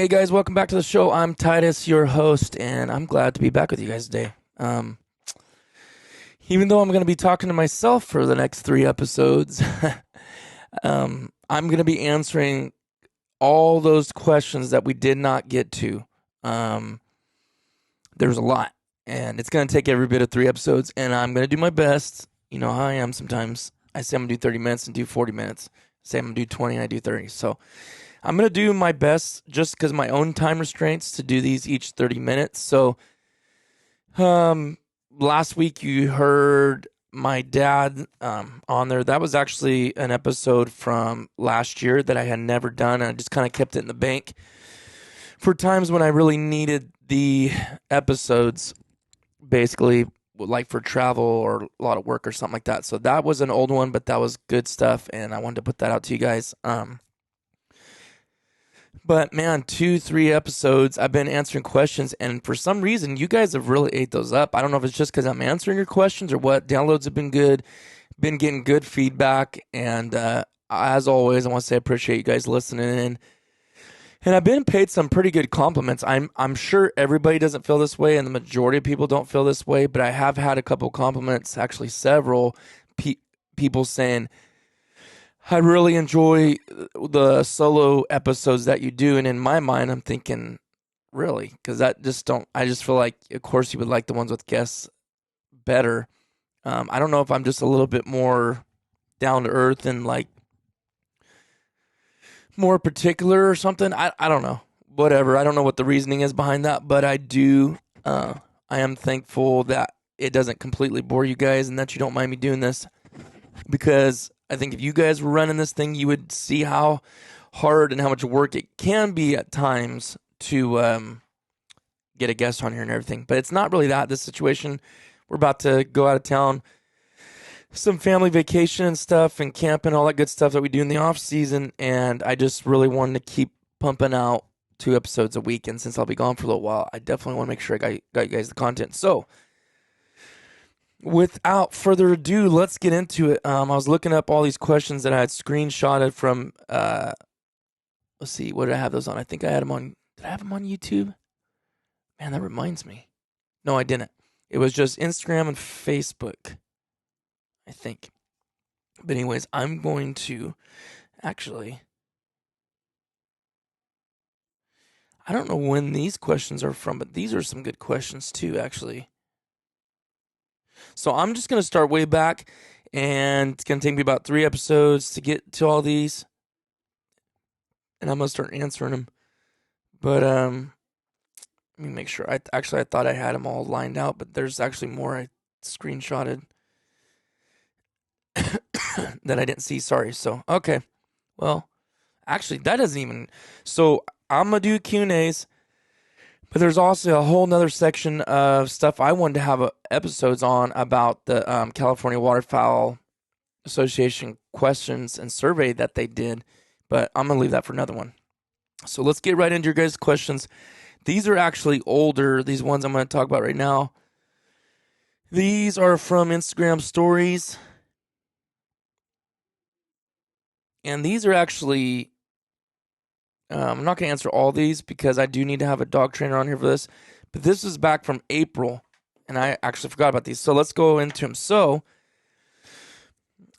Hey guys, welcome back to the show. I'm Titus, your host, and I'm glad to be back with you guys today. Even though I'm going to be talking to myself for the next 3 episodes, I'm going to be answering all those questions that we did not get to. Um, there's a lot, and it's going to take every bit of 3 episodes, and I'm going to do my best. You know how I am sometimes. I say I'm going to do 30 minutes and do 40 minutes. I say I'm going to do 20 and I do 30. So I'm going to do my best just because my own time restraints to do these each 30 minutes. So, last week you heard my dad on there. That was actually an episode from last year that I had never done. I just kind of kept it in the bank for times when I really needed the episodes, basically, like for travel or a lot of work or something like that. So that was an old one, but that was good stuff, and I wanted to put that out to you guys. But man, 2, 3 episodes, I've been answering questions, and for some reason, you guys have really ate those up. I don't know if it's just because I'm answering your questions or what. Downloads have been good, been getting good feedback, and as always, I want to say I appreciate you guys listening in. And I've been paid some pretty good compliments. I'm sure everybody doesn't feel this way, and the majority of people don't feel this way. But I have had a couple compliments, actually several people saying, I really enjoy the solo episodes that you do, and in my mind, I'm thinking, really, because I just feel like, of course, you would like the ones with guests better. I don't know if I'm just a little bit more down to earth and like more particular or something. I don't know. Whatever. I don't know what the reasoning is behind that, but I do. I am thankful that it doesn't completely bore you guys and that you don't mind me doing this, because I think if you guys were running this thing, you would see how hard and how much work it can be at times to get a guest on here and everything. But it's not really that. This situation, we're about to go out of town, some family vacation and stuff, and camping, all that good stuff that we do in the off season. And I just really wanted to keep pumping out 2 episodes a week. And since I'll be gone for a little while, I definitely want to make sure I got you guys the content. So, without further ado, let's get into it. I was looking up all these questions that I had screenshotted from. Let's see, what did I have those on? I think I had them on. Did I have them on YouTube? Man, that reminds me. No, I didn't. It was just Instagram and Facebook, I think. But anyways, I'm going to actually. I don't know when these questions are from, but these are some good questions too, actually. So I'm just going to start way back, and it's going to take me about 3 episodes to get to all these, and I'm going to start answering them. But let me make sure. I thought I had them all lined out, but there's actually more I screenshotted that I didn't see. Sorry. So, okay. Well, actually, that doesn't even. So I'm going to do Q&As. But there's also a whole nother section of stuff I wanted to have episodes on about the California Waterfowl Association questions and survey that they did. But I'm going to leave that for another one. So let's get right into your guys' questions. These are actually older, these ones I'm going to talk about right now. These are from Instagram stories. And these are actually... I'm not going to answer all these because I do need to have a dog trainer on here for this. But this is back from April, and I actually forgot about these. So let's go into them. So,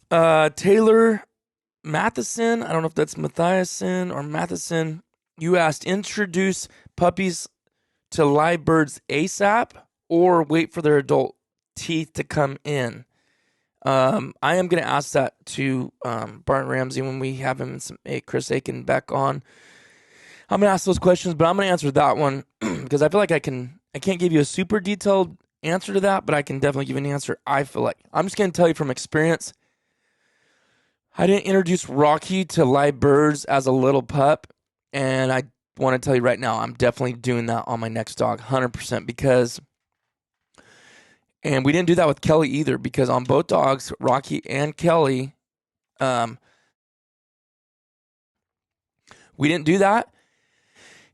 Taylor Matheson, I don't know if that's Mathiasen or Matheson. You asked, introduce puppies to live birds ASAP or wait for their adult teeth to come in. I am going to ask that to Barton Ramsey when we have him and some Chris Aiken back on. I'm going to ask those questions, but I'm going to answer that one because I feel like I can't give you a super detailed answer to that, but I can definitely give you an answer. I feel like I'm just going to tell you from experience. I didn't introduce Rocky to live birds as a little pup, and I want to tell you right now, I'm definitely doing that on my next dog, 100%, because, and we didn't do that with Kelly either, because on both dogs, Rocky and Kelly, we didn't do that.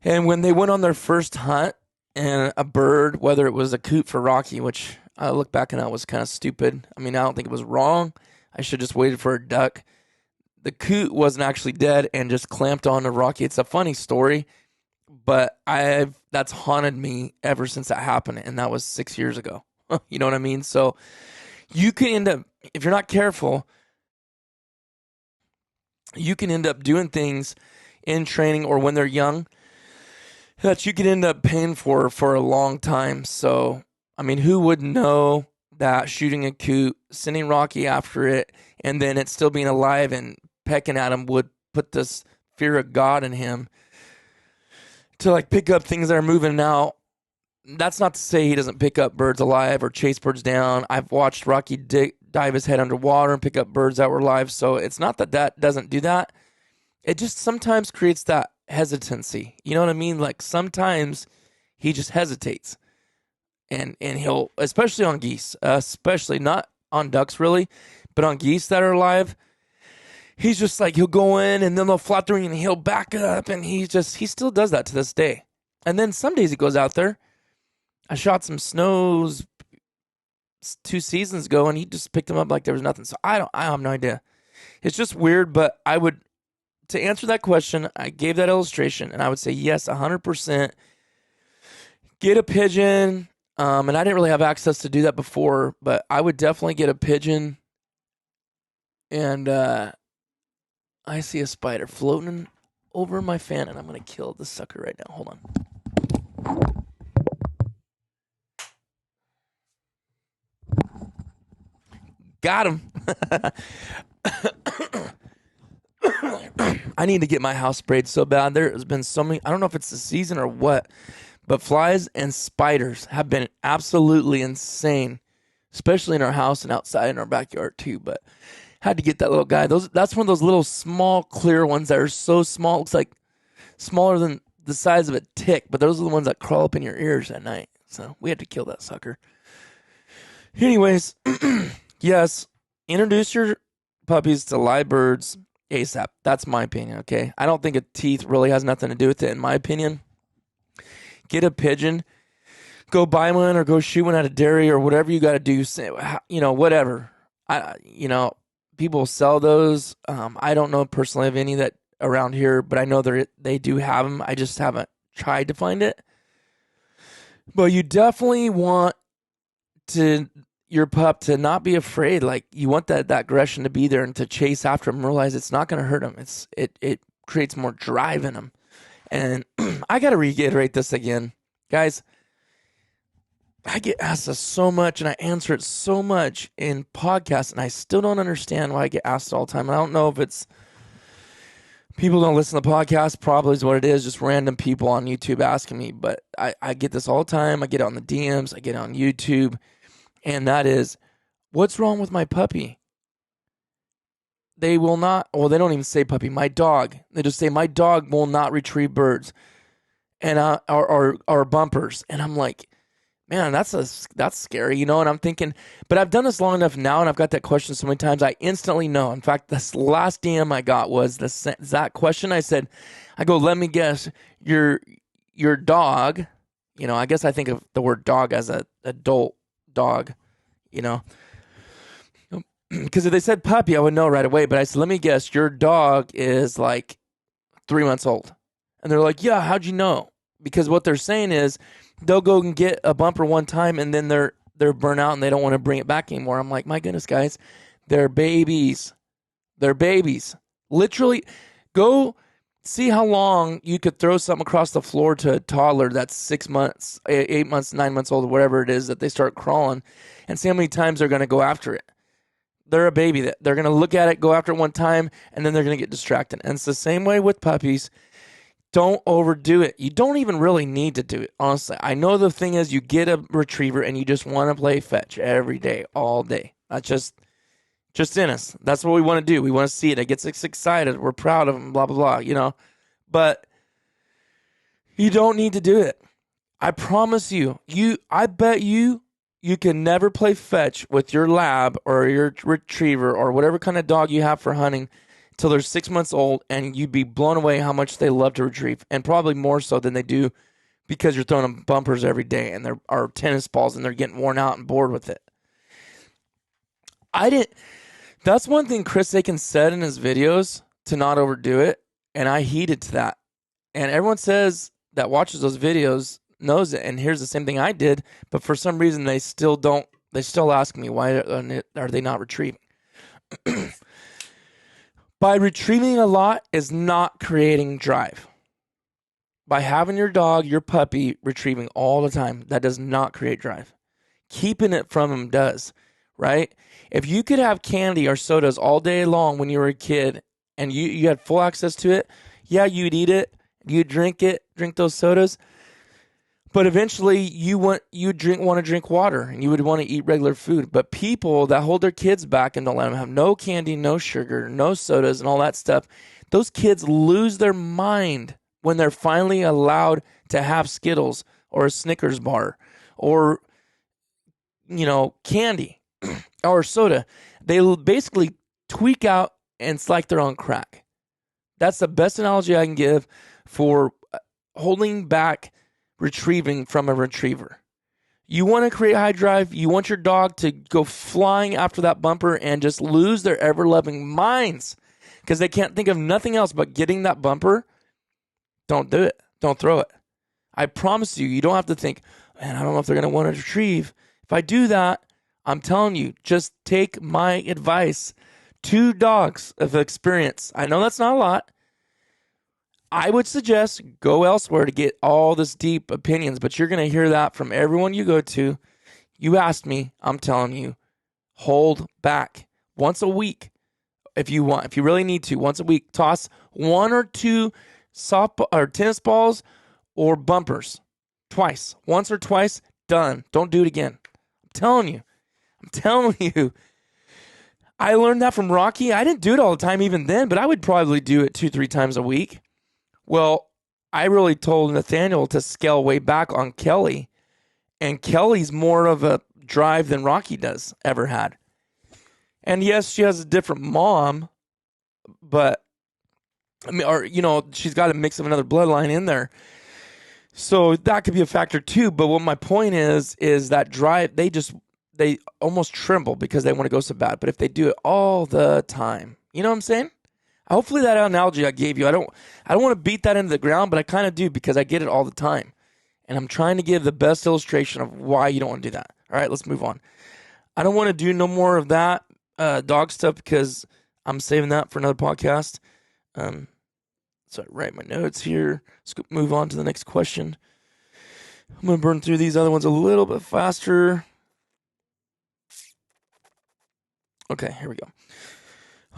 And when they went on their first hunt, and a bird, whether it was a coot for Rocky, which I look back and that was kind of stupid. I mean, I don't think it was wrong. I should just waited for a duck. The coot wasn't actually dead and just clamped on to Rocky. It's a funny story. but that's haunted me ever since that happened, and that was 6 years ago. You know what I mean? So you can end up, if you're not careful, you can end up doing things in training or when they're young that you can end up paying for a long time. So, I mean, who would know that shooting a coot, sending Rocky after it, and then it still being alive and pecking at him would put this fear of God in him to like pick up things that are moving out. That's not to say he doesn't pick up birds alive or chase birds down. I've watched Rocky dive his head underwater and pick up birds that were alive. So it's not that doesn't do that. It just sometimes creates that hesitancy. You know what I mean? Like sometimes he just hesitates. And he'll, especially on geese, especially not on ducks really, but on geese that are alive, he's just like, he'll go in and then they'll flap through and he'll back up, and he still does that to this day. And then some days he goes out there. I shot some snows 2 seasons ago and he just picked them up like there was nothing. So I have no idea. It's just weird, but to answer that question, I gave that illustration and I would say yes, 100%. Get a pigeon. And I didn't really have access to do that before, but I would definitely get a pigeon. And I see a spider floating over my fan, and I'm going to kill this sucker right now. Hold on. Got him. I need to get my house sprayed so bad. There has been so many, I don't know if it's the season or what, but flies and spiders have been absolutely insane, especially in our house and outside in our backyard too. But had to get that little guy. That's one of those little small clear ones that are so small. Looks like smaller than the size of a tick, but those are the ones that crawl up in your ears at night. So we had to kill that sucker. Anyways, yes, introduce your puppies to live birds ASAP. That's my opinion, okay? I don't think a teeth really has nothing to do with it, in my opinion. Get a pigeon, go buy one or go shoot one at a dairy or whatever you got to do. You know, whatever. People sell those. I don't know personally of any that around here, but I know they do have them. I just haven't tried to find it. But you definitely want your pup to not be afraid. Like you want that aggression to be there and to chase after him and realize it's not going to hurt him. It creates more drive in him. And I got to reiterate this again, guys. I get asked this so much and I answer it so much in podcasts, and I still don't understand why I get asked all the time. And I don't know if it's people don't listen to the podcast, probably is what it is, just random people on YouTube asking me. But I get this all the time. I get it on the DMs, I get it on YouTube, and that is, what's wrong with my puppy? They will not, well, they don't even say puppy, my dog. They just say, my dog will not retrieve birds and or bumpers. And I'm like, man, that's scary, you know? And I'm thinking, but I've done this long enough now, and I've got that question so many times, I instantly know. In fact, this last DM I got was that question. I go, let me guess, your dog, you know, I guess I think of the word dog as an adult dog, you know? Because if they said puppy, I would know right away. But I said, let me guess, your dog is like 3 months old. And they're like, yeah, how'd you know? Because what they're saying is they'll go and get a bumper one time and then they're burnt out and they don't want to bring it back anymore. I'm like, my goodness, guys, they're babies. They're babies. Literally, go see how long you could throw something across the floor to a toddler that's 6 months, 8 months, 9 months old, whatever it is that they start crawling, and see how many times they're going to go after it. They're a baby. That they're going to look at it, go after it one time, and then they're going to get distracted. And it's the same way with puppies. Don't overdo it. You don't even really need to do it, honestly. I know the thing is you get a retriever and you just want to play fetch every day, all day. That's just in us. That's what we want to do. We want to see it. It gets us excited. We're proud of them, blah, blah, blah, you know. But you don't need to do it. I promise you. I bet you can never play fetch with your lab or your retriever or whatever kind of dog you have for hunting till they're 6 months old, and you'd be blown away how much they love to retrieve, and probably more so than they do because you're throwing them bumpers every day and there are tennis balls and they're getting worn out and bored with it. That's one thing Chris Aiken said in his videos, to not overdo it, and I heeded to that. And everyone says that watches those videos knows it. And here's the same thing I did, but for some reason they still ask me, why are they not retrieving? By retrieving a lot is not creating drive. By having your dog, your puppy, retrieving all the time, that does not create drive. Keeping it from them does, right? If you could have candy or sodas all day long when you were a kid and you had full access to it, yeah, you'd eat it, you'd drink those sodas, but eventually you want to drink water and you would want to eat regular food. But people that hold their kids back and don't let them have no candy, no sugar, no sodas and all that stuff, those kids lose their mind when they're finally allowed to have Skittles or a Snickers bar or, candy or soda. They basically tweak out and it's like they're on crack. That's the best analogy I can give for holding back retrieving from a retriever. You want to create high drive. You want your dog to go flying after that bumper and just lose their ever-loving minds because they can't think of nothing else but getting that bumper. Don't do it. Don't throw it. I promise you don't have to think, man, I don't know if they're going to want to retrieve. If I do that, I'm telling you, just take my advice. 2 dogs of experience. I know that's not a lot. I would suggest go elsewhere to get all this deep opinions, but you're going to hear that from everyone you go to. You asked me, I'm telling you, hold back once a week if you want. If you really need to, once a week, toss 1 or 2 softball or tennis balls or bumpers twice. Once or twice, done. Don't do it again. I'm telling you. I learned that from Rocky. I didn't do it all the time even then, but I would probably do it 2-3 times a week. Well, I really told Nathaniel to scale way back on Kelly, and Kelly's more of a drive than Rocky ever had. And yes, she has a different mom, but she's got a mix of another bloodline in there. So that could be a factor too. But what my point is that drive, they almost tremble because they want to go so bad. But if they do it all the time, you know what I'm saying? Hopefully that analogy I gave you, I don't want to beat that into the ground, but I kind of do because I get it all the time. And I'm trying to give the best illustration of why you don't want to do that. All right, let's move on. I don't want to do no more of that dog stuff because I'm saving that for another podcast. So I write my notes here. Let's move on to the next question. I'm going to burn through these other ones a little bit faster. Okay, here we go.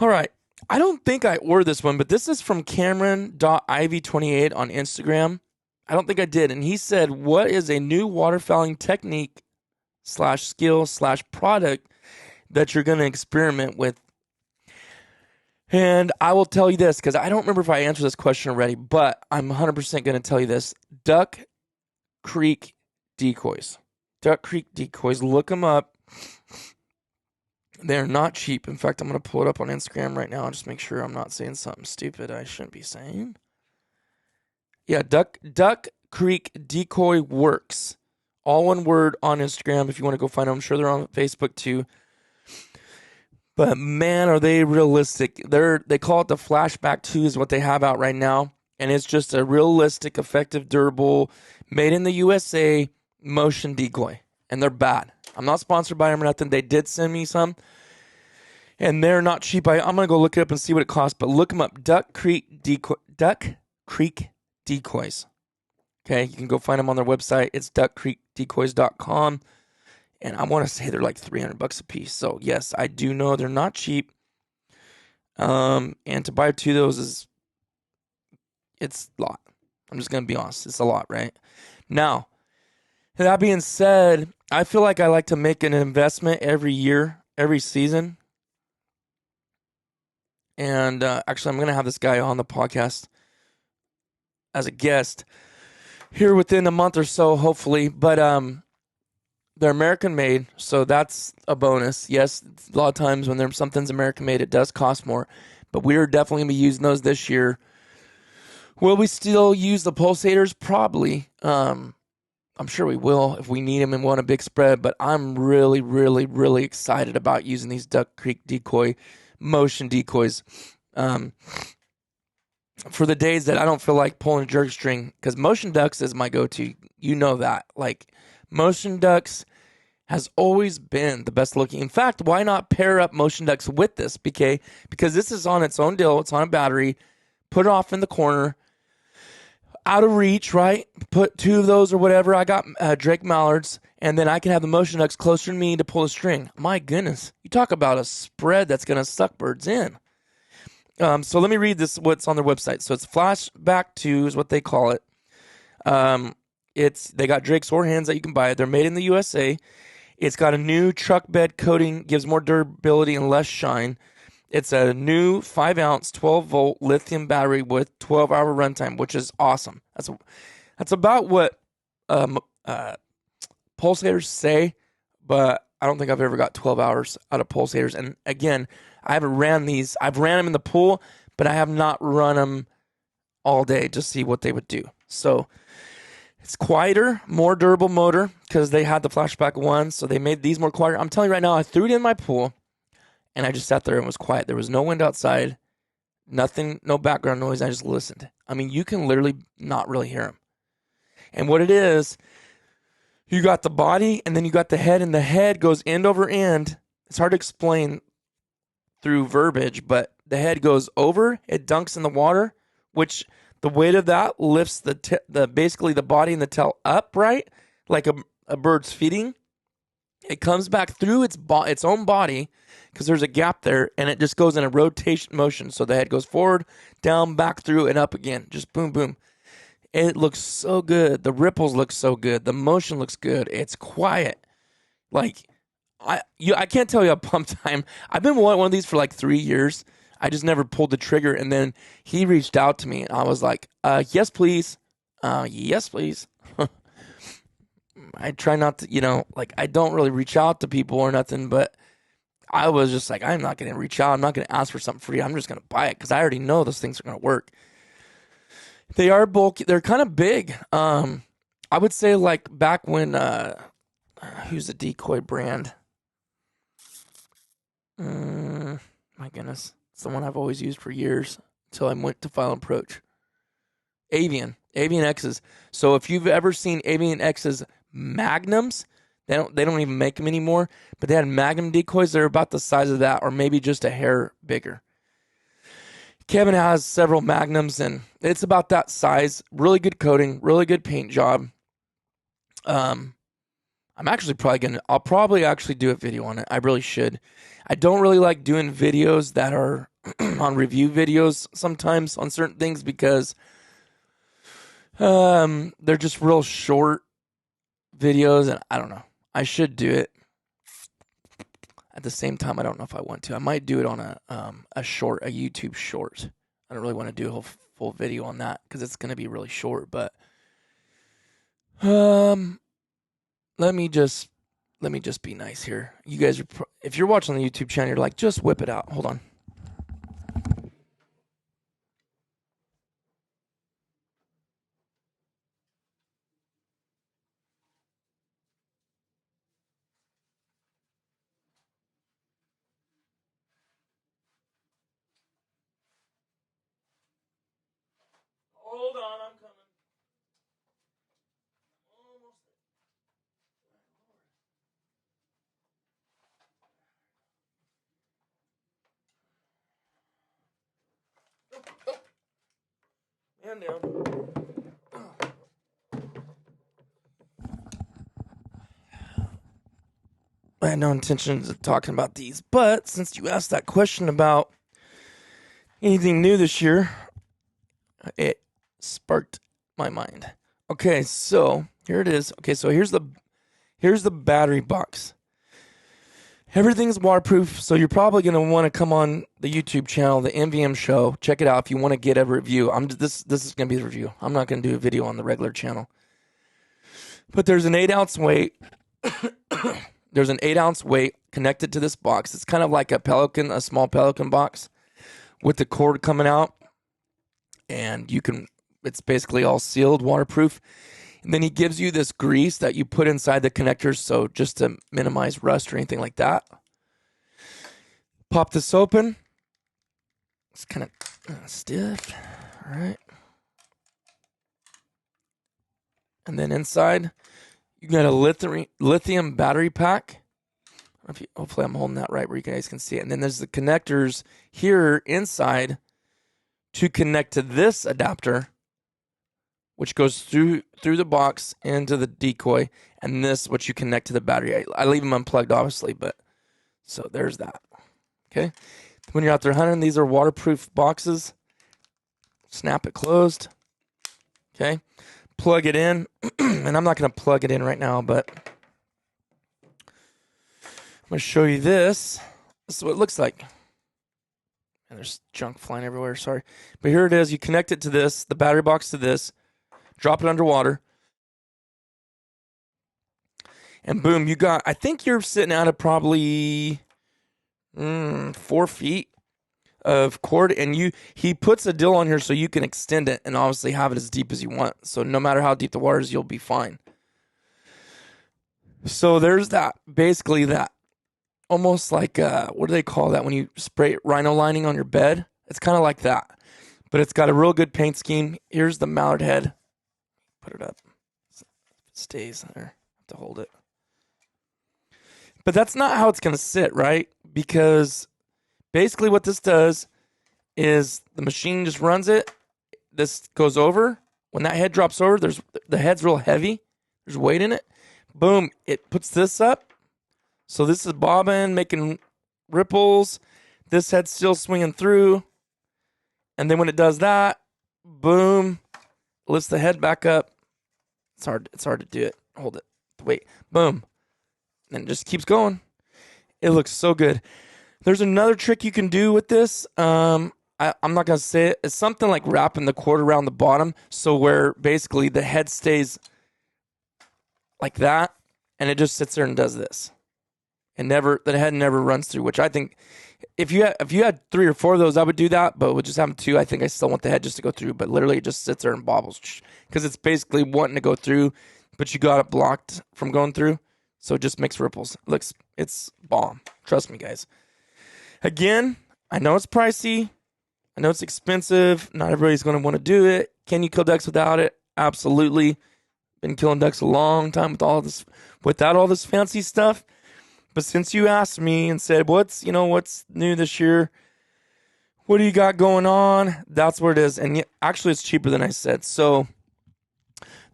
All right. I don't think I ordered this one, but this is from Cameron.ivy28 on Instagram. I don't think I did. And he said, what is a new waterfowling technique /skill/product that you're going to experiment with? And I will tell you this, because I don't remember if I answered this question already, but I'm 100% going to tell you this. Duck Creek decoys. Duck Creek decoys. Look them up. They're not cheap. In fact, I'm going to pull it up on Instagram right now and just make sure I'm not saying something stupid I shouldn't be saying. Yeah, Duck Creek Decoy Works. All one word on Instagram if you want to go find them. I'm sure they're on Facebook too. But man, are they realistic. They call it the Flashback 2 is what they have out right now. And it's just a realistic, effective, durable, made in the USA motion decoy. And they're bad. I'm not sponsored by them or nothing. They did send me some. And they're not cheap. I'm going to go look it up and see what it costs. But look them up. Duck Creek Decoys. Okay, you can go find them on their website. It's duckcreekdecoys.com. And I want to say they're like $300 a piece. So yes, I do know they're not cheap. And to buy 2 of those it's a lot. I'm just going to be honest. It's a lot, right? Now, that being said, I feel like I like to make an investment every year, every season. And actually, I'm going to have this guy on the podcast as a guest here within a month or so, hopefully. But they're American made, so that's a bonus. Yes, a lot of times when something's American made, it does cost more. But we're definitely going to be using those this year. Will we still use the pulsators? Probably. I'm sure we will if we need them and want a big spread. But I'm really, really, really excited about using these Duck Creek decoy motion decoys. And for the days that I don't feel like pulling a jerk string, because motion ducks is my go-to. You know that. Like, motion ducks has always been the best looking. In fact, why not pair up motion ducks with this, BK? Because this is on its own deal. It's on a battery. Put it off in the corner, out of reach, right? Put 2 of those or whatever. I got Drake Mallards, and then I can have the motion ducks closer to me to pull a string. My goodness. You talk about a spread that's going to suck birds in. So let me read this, what's on their website. So it's Flashback 2 is what they call it. They got Drake's or hens that you can buy. They're made in the USA. It's got a new truck bed coating, gives more durability and less shine. It's a new 5-ounce, 12-volt lithium battery with 12-hour runtime, which is awesome. That's about what pulsators say, but I don't think I've ever got 12 hours out of pulsators. And again, I haven't ran these. I've ran them in the pool, but I have not run them all day to see what they would do. So it's quieter, more durable motor because they had the Flashback 1, so they made these more quieter. I'm telling you right now, I threw it in my pool, and I just sat there and was quiet. There was no wind outside, nothing, no background noise. I just listened. I mean, you can literally not really hear them. And what it is, you got the body, and then you got the head, and the head goes end over end. It's hard to explain through verbiage, but the head goes over, it dunks in the water, which the weight of that lifts basically the body and the tail up, right? Like a bird's feeding. It comes back through its own body because there's a gap there, and it just goes in a rotation motion. So the head goes forward, down, back through, and up again. Just boom, boom. It looks so good. The ripples look so good. The motion looks good. It's quiet. Like, I can't tell you how pumped I am. I've been wanting one of these for like 3 years. I just never pulled the trigger. And then he reached out to me, and I was like, yes, please. Yes, please. I try not to, like, I don't really reach out to people or nothing, but I was just like, I'm not going to reach out. I'm not going to ask for something free. I'm just going to buy it because I already know those things are going to work. They are bulky. They're kind of big. I would say like back when, who's the decoy brand? My goodness. It's the one I've always used for years until I went to File and Approach. Avian X's. So if you've ever seen Avian X's Magnums, they don't even make them anymore, but they had Magnum decoys. They're about the size of that, or maybe just a hair bigger. Kevin has several Magnums, and it's about that size. Really good coating, really good paint job. I'm actually I'll probably actually do a video on it. I really should. I don't really like doing videos that are on review videos sometimes on certain things because they're just real short videos, and I don't know. I should do it. At the same time, I don't know if I want to. I might do it on a YouTube short. I don't really want to do a whole full video on that because it's going to be really short. But let me just be nice here. You guys if you're watching the YouTube channel, you're like, just whip it out. Hold on. Hold on, I'm coming. And down. I had no intentions of talking about these, but since you asked that question about anything new this year, it sparked my mind. Okay, so here it is. Okay, so here's the battery box. Everything's waterproof, so you're probably going to want to come on the YouTube channel, the MVM Show. Check it out if you want to get a review. This is going to be the review. I'm not going to do a video on the regular channel. But there's an 8-ounce weight. There's an 8-ounce weight connected to this box. It's kind of like a small Pelican box with the cord coming out. And it's basically all sealed, waterproof. And then he gives you this grease that you put inside the connectors, so just to minimize rust or anything like that. Pop this open. It's kind of Stiff. All right. And then inside, you got a lithium battery pack. Hopefully I'm holding that right where you guys can see it. And then there's the connectors here inside to connect to this adapter, which goes through the box into the decoy, and this, which you connect to the battery. I leave them unplugged, obviously, but so there's that. Okay. When you're out there hunting, these are waterproof boxes. Snap it closed. Okay. Plug it in. And I'm not going to plug it in right now, but I'm going to show you this. This is what it looks like. And there's junk flying everywhere, sorry. But here it is. You connect it to this, the battery box to this, drop it underwater, and boom, you got, I think you're sitting out of probably 4 feet of cord, and he puts a dill on here so you can extend it and obviously have it as deep as you want. So no matter how deep the water is, you'll be fine. So there's that. Basically that. Almost like, what do they call that when you spray rhino lining on your bed? It's kind of like that. But it's got a real good paint scheme. Here's the mallard head. Put it up. It stays there. I have to hold it. But that's not how it's going to sit, right? Because basically what this does is the machine just runs it. This goes over. When that head drops over, the head's real heavy. There's weight in it. Boom. It puts this up. So this is bobbing, making ripples. This head's still swinging through. And then when it does that, boom, lifts the head back up. It's hard to do it. Hold it. Wait. Boom. And it just keeps going. It looks so good. There's another trick you can do with this. I'm not going to say it. It's something like wrapping the cord around the bottom, so where basically the head stays like that, and it just sits there and does this. And the head never runs through, which I think if you had 3 or 4 of those, I would do that. But with just having 2, I think I still want the head just to go through. But literally, it just sits there and bobbles because it's basically wanting to go through, but you got it blocked from going through, so it just makes ripples. It's bomb. Trust me, guys. Again, I know it's pricey. I know it's expensive. Not everybody's going to want to do it. Can you kill ducks without it? Absolutely. Been killing ducks a long time without all this fancy stuff. But since you asked me and said, what's new this year? What do you got going on? That's where it is. And actually, it's cheaper than I said. So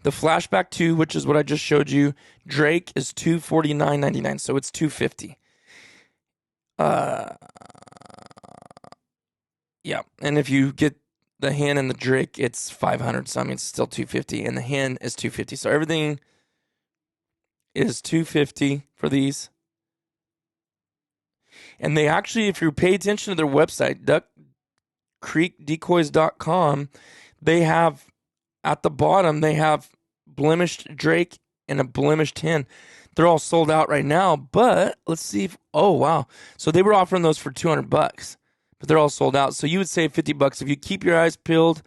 the Flashback 2, which is what I just showed you, Drake is $249.99. So it's $250. Yeah. And if you get the hen and the Drake, it's $500. So I mean, it's still $250. And the hen is $250. So everything is $250 for these. And they actually, if you pay attention to their website, duckcreekdecoys.com, they have, at the bottom, they have blemished Drake and a blemished hen. They're all sold out right now, but let's see if, oh, wow. So they were offering those for $200, but they're all sold out. So you would save $50 if you keep your eyes peeled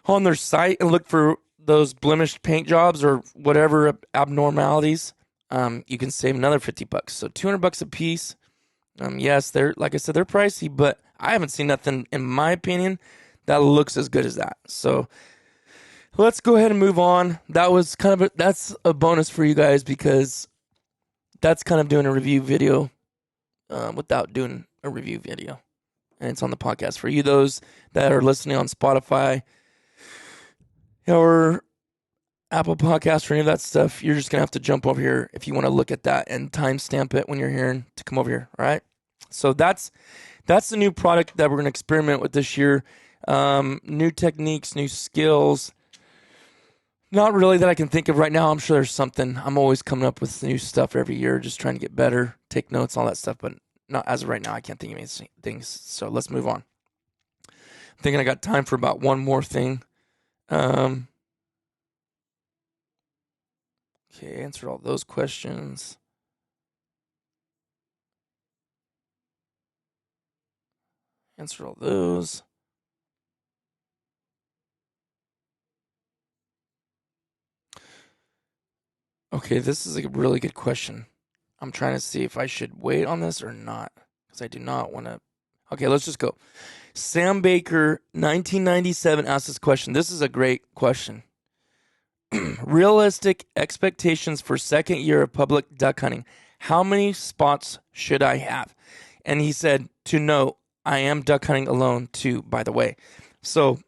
on their site and look for those blemished paint jobs or whatever abnormalities. You can save another $50. So $200 a piece. Yes, like I said, they're pricey, but I haven't seen nothing, in my opinion, that looks as good as that. So let's go ahead and move on. That's a bonus for you guys because that's kind of doing a review video without doing a review video. And it's on the podcast. For you, those that are listening on Spotify or Apple Podcasts or any of that stuff, you're just going to have to jump over here if you want to look at that and timestamp it when you're hearing to come over here, all right? So that's the new product that we're going to experiment with this year. New techniques, new skills. Not really that I can think of right now. I'm sure there's something. I'm always coming up with new stuff every year, just trying to get better, take notes, all that stuff. But not as of right now, I can't think of any things. So let's move on. I'm thinking I got time for about one more thing. Okay, answered all those questions. Answered all those. Okay, this is a really good question. I'm trying to see if I should wait on this or not, because I do not want to Okay, let's just go. Sam Baker, 1997, asked this question. This is a great question. Realistic expectations for second year of public duck hunting. How many spots should I have? And he said, to note, I am duck hunting alone too, by the way. So,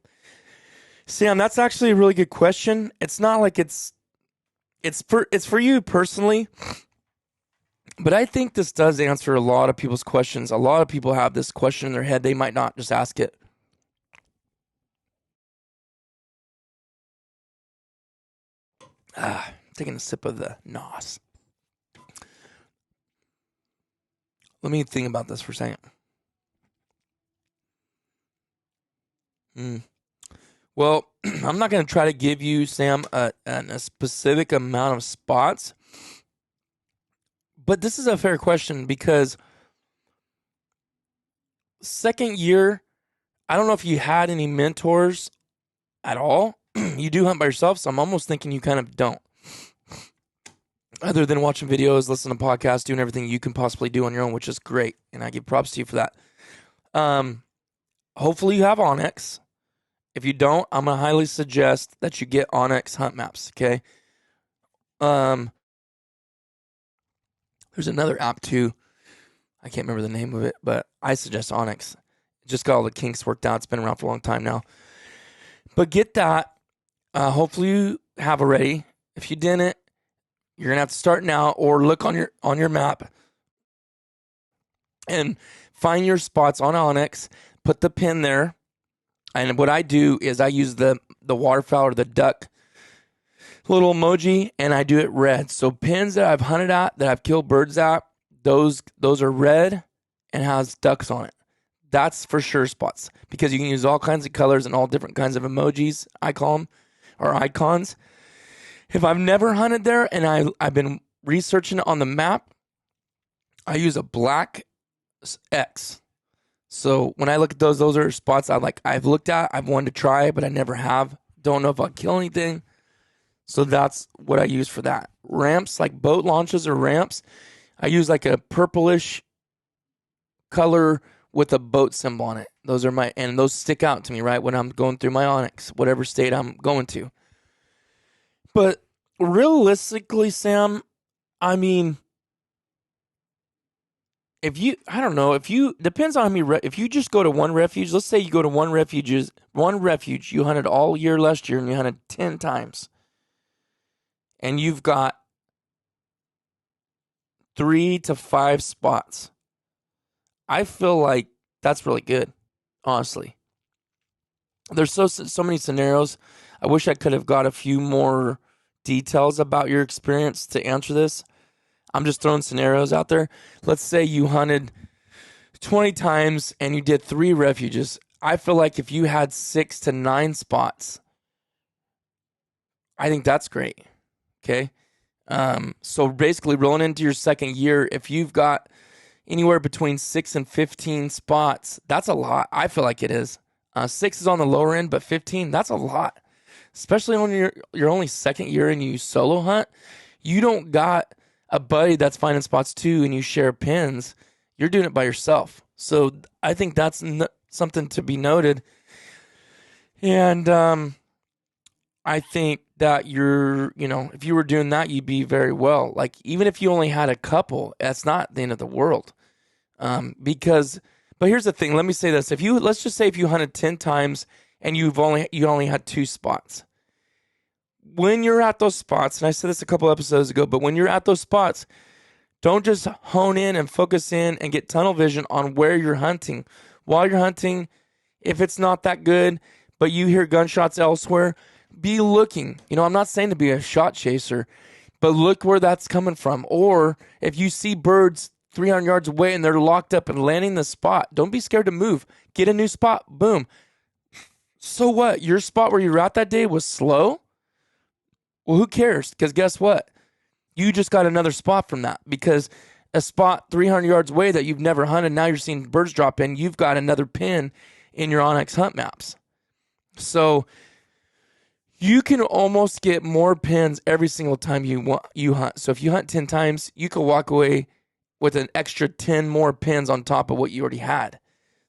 Sam, that's actually a really good question. It's not like it's for you personally, but I think this does answer a lot of people's questions. A lot of people have this question in their head. They might not just ask it. Taking a sip of the NOS. Let me think about this for a second. Well, I'm not going to try to give you, Sam, a specific amount of spots. But this is a fair question because second year, I don't know if you had any mentors at all. You do hunt by yourself, so I'm almost thinking you kind of don't. Other than watching videos, listening to podcasts, doing everything you can possibly do on your own, which is great. And I give props to you for that. Hopefully you have Onyx. If you don't, I'm going to highly suggest that you get Onyx hunt maps, okay? There's another app too. I can't remember the name of it, but I suggest Onyx. Just got all the kinks worked out. It's been around for a long time now. But get that. Hopefully you have already. If you didn't, you're gonna have to start now or look on your map and find your spots on Onyx. Put the pin there. And what I do is I use the waterfowl or the duck little emoji, and I do it red. So pins that I've hunted at, that I've killed birds at, those are red and has ducks on it. That's for sure spots because you can use all kinds of colors and all different kinds of emojis, I call them, or icons. If I've never hunted there and I've been researching it on the map, I use a black X. So when I look at those are spots I've looked at, I've wanted to try, but I never have. Don't know if I'll kill anything. So that's what I use for that. Ramps, like boat launches or ramps, I use like a purplish color with a boat symbol on it. And those stick out to me, right, when I'm going through my Onyx, whatever state I'm going to. But realistically, Sam, I mean, depends on how many, if you just go to one refuge, let's say you go to one refuge, you hunted all year last year and you hunted 10 times. And you've got 3 to 5 spots. I feel like that's really good, honestly. There's so many scenarios. I wish I could have got a few more details about your experience to answer this. I'm just throwing scenarios out there. Let's say you hunted 20 times and you did 3 refuges. I feel like if you had 6 to 9 spots, I think that's great. Okay. So basically rolling into your second year, if you've got anywhere between 6 and 15 spots, that's a lot. I feel like it is. 6 is on the lower end, but 15, that's a lot. Especially when you're only second year and you solo hunt. You don't got a buddy that's finding spots too and you share pins. You're doing it by yourself. So I think that's something to be noted. And I think that if you were doing that, you'd be very well. Like, even if you only had a couple, that's not the end of the world. But here's the thing. Let me say this. Let's just say if you hunted 10 times and you only had 2 spots. When you're at those spots, and I said this a couple episodes ago, but when you're at those spots, don't just hone in and focus in and get tunnel vision on where you're hunting. While you're hunting, if it's not that good, but you hear gunshots elsewhere, be looking. I'm not saying to be a shot chaser, but look where that's coming from. Or if you see birds 300 yards away and they're locked up and landing the spot, don't be scared to move. Get a new spot. Boom. So what? Your spot where you're at that day was slow? Well, who cares? Because guess what? You just got another spot from that. Because a spot 300 yards away that you've never hunted, now you're seeing birds drop in, you've got another pin in your Onyx hunt maps. So you can almost get more pins every single time you hunt. So if you hunt 10 times, you could walk away with an extra 10 more pins on top of what you already had.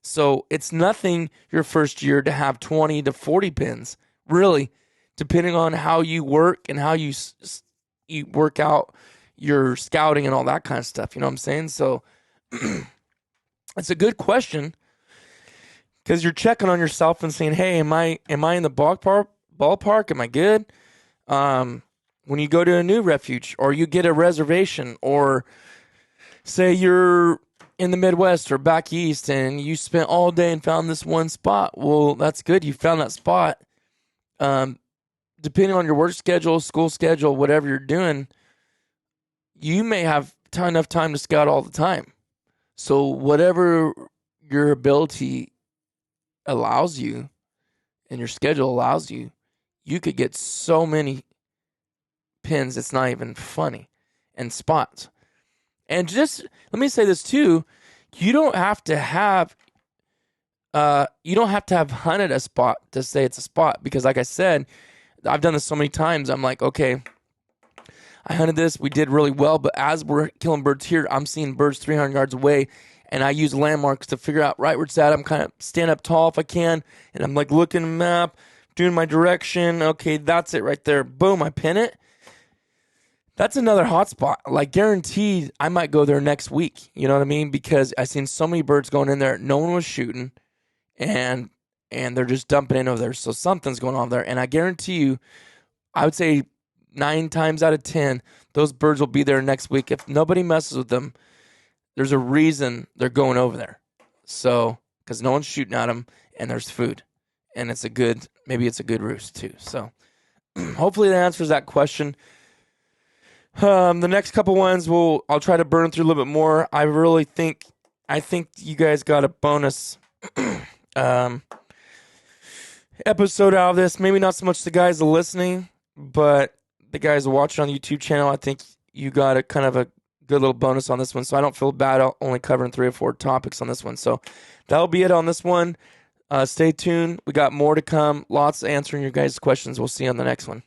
So it's nothing your first year to have 20 to 40 pins, really, depending on how you work and how you work out your scouting and all that kind of stuff. You know what I'm saying? So it's a good question because you're checking on yourself and saying, hey, am I in the ballpark? Am I good? When you go to a new refuge or you get a reservation, or say you're in the Midwest or back east and you spent all day and found this one spot. Well, that's good. You found that spot. Depending on your work schedule, school schedule, whatever you're doing, you may have enough time to scout all the time. So whatever your ability allows you and your schedule allows you, you could get so many pins, it's not even funny, and spots. And just let me say this too, you don't have to have hunted a spot to say it's a spot, because like I said, I've done this so many times. I'm like, okay, I hunted this, we did really well, but as we're killing birds here, I'm seeing birds 300 yards away, and I use landmarks to figure out right where it's at. I'm kind of stand up tall if I can, and I'm like looking at the map, doing my direction. Okay, that's it right there. Boom, I pin it. That's another hot spot. Like, guaranteed, I might go there next week. You know what I mean? Because I've seen so many birds going in there. No one was shooting, and they're just dumping in over there. So something's going on there. And I guarantee you, I would say 9 times out of 10, those birds will be there next week. If nobody messes with them, there's a reason they're going over there. So, because no one's shooting at them, and there's food. And maybe it's a good roost too. So, hopefully that answers that question. The next couple ones I'll try to burn through a little bit more. I think you guys got a bonus episode out of this. Maybe not so much the guys listening, but the guys watching on the YouTube channel. I think you got a kind of a good little bonus on this one. So I don't feel bad only covering 3 or 4 topics on this one. So that'll be it on this one. Stay tuned. We got more to come. Lots of answering your guys' questions. We'll see you on the next one.